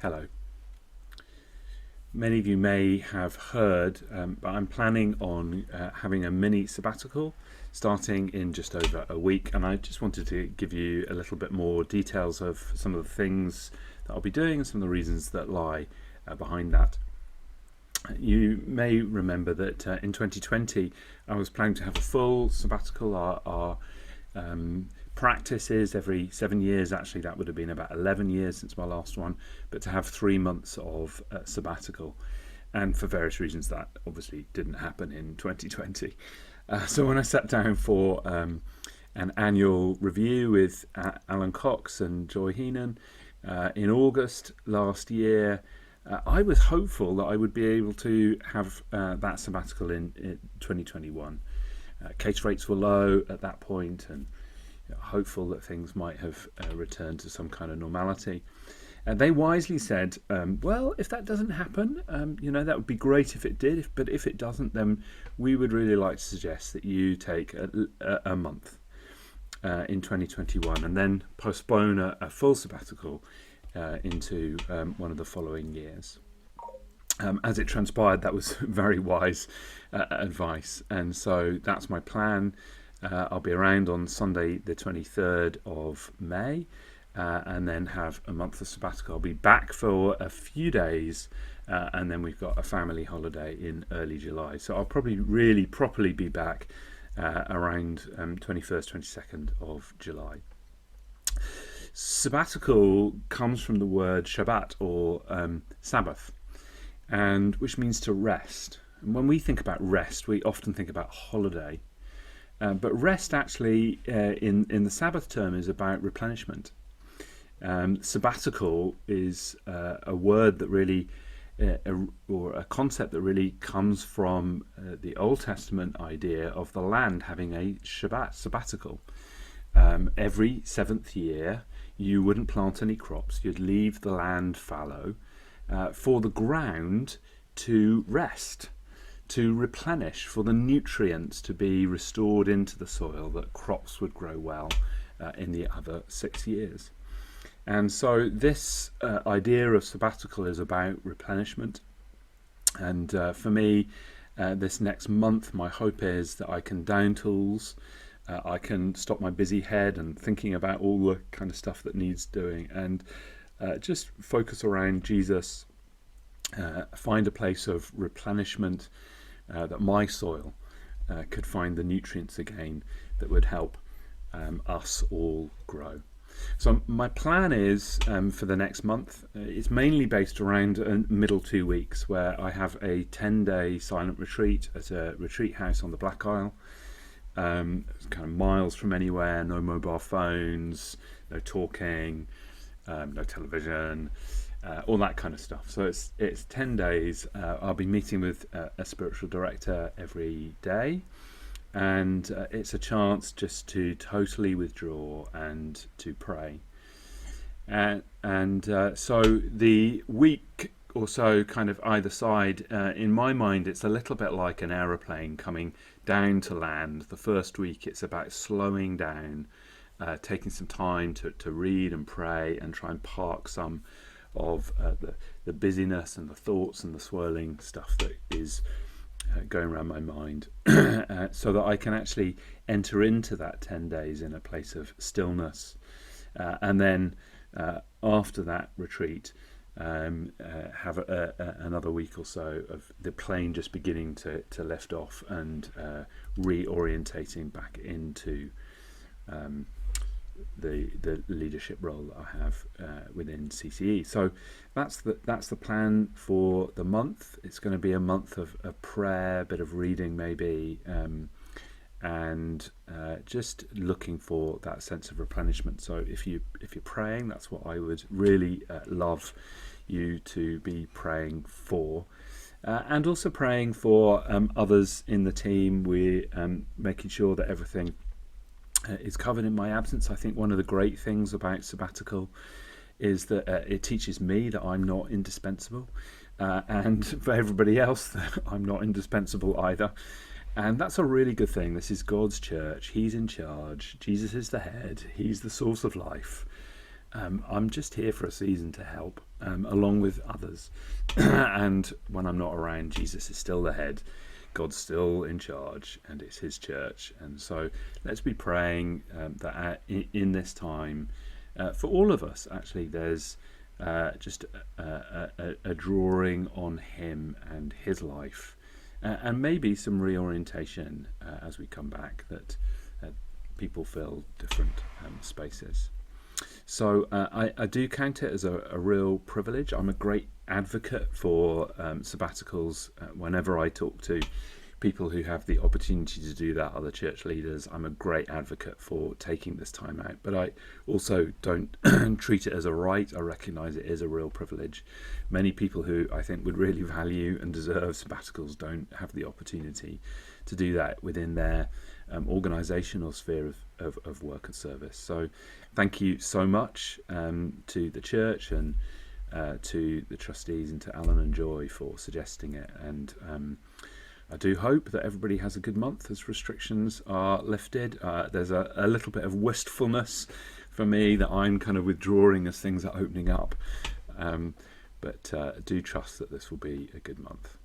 Hello. Many of you may have heard, but I'm planning on having a mini sabbatical starting in just over a week, and I just wanted to give you a little bit more details of some of the things that I'll be doing and some of the reasons that lie behind that. You may remember that in 2020 I was planning to have a full sabbatical. Our practice is every 7 years. Actually, that would have been about 11 years since my last one, but to have 3 months of sabbatical. And for various reasons that obviously didn't happen in 2020. So when I sat down for an annual review with Alan Cox and Joy Heenan in August last year, I was hopeful that I would be able to have that sabbatical in 2021. Case rates were low at that point, and hopeful that things might have returned to some kind of normality. They wisely said, well, if that doesn't happen, that would be great if it did, but if it doesn't, then we would really like to suggest that you take a month in 2021 and then postpone a full sabbatical into one of the following years. As it transpired, that was very wise advice, and so that's my plan. I'll be around on Sunday the 23rd of May and then have a month of sabbatical. I'll be back for a few days and then we've got a family holiday in early July. So I'll probably really properly be back around 21st, 22nd of July. Sabbatical comes from the word Shabbat or Sabbath, and which means to rest. And when we think about rest, we often think about holiday. But rest actually in the Sabbath term is about replenishment. Sabbatical is a word that really, or a concept that really comes from the Old Testament idea of the land having a Shabbat, sabbatical. Every seventh year you wouldn't plant any crops, you'd leave the land fallow for the ground to rest, to replenish, for the nutrients to be restored into the soil that crops would grow well in the other 6 years. And so this idea of sabbatical is about replenishment. And for me, this next month, my hope is that I can down tools, I can stop my busy head and thinking about all the kind of stuff that needs doing, and just focus around Jesus, find a place of replenishment, that my soil could find the nutrients again that would help us all grow. So my plan is for the next month, it's mainly based around middle 2 weeks, where I have a 10-day silent retreat at a retreat house on the Black Isle. It's kind of miles from anywhere, no mobile phones, no talking, no television, all that kind of stuff. So it's 10 days. I'll be meeting with a spiritual director every day, and it's a chance just to totally withdraw and to pray. So the week or so kind of either side, in my mind, it's a little bit like an aeroplane coming down to land. The first week it's about slowing down, taking some time to read and pray and try and park some of the busyness and the thoughts and the swirling stuff that is going around my mind, so that I can actually enter into that 10 days in a place of stillness. And then after that retreat, have another week or so of the plane just beginning to lift off and reorientating back into the leadership role that I have within CCE. So that's the plan for the month. It's going to be a month of prayer, a bit of reading maybe, and just looking for that sense of replenishment. So if you're praying, that's what I would really love you to be praying for. And also praying for others in the team. We're making sure that everything is covered in my absence. I think one of the great things about sabbatical is that it teaches me that I'm not indispensable, and for everybody else that I'm not indispensable either. And that's a really good thing. This is God's church. He's in charge. Jesus is the head. He's the source of life. I'm just here for a season to help, along with others. And when I'm not around, Jesus is still the head. God's still in charge, and it's his church. And so let's be praying that in this time, for all of us, actually, there's just a drawing on him and his life, and maybe some reorientation as we come back, that people fill different spaces. So I do count it as a real privilege. I'm a great advocate for sabbaticals. Whenever I talk to people who have the opportunity to do that, other church leaders, I'm a great advocate for taking this time out. But I also don't treat it as a right. I recognise it is a real privilege. Many people who I think would really value and deserve sabbaticals don't have the opportunity to do that within their organisational sphere of work and service. So thank you so much to the church and to the trustees and to Alan and Joy for suggesting it. And I do hope that everybody has a good month as restrictions are lifted. There's a little bit of wistfulness for me that I'm kind of withdrawing as things are opening up. But do trust that this will be a good month.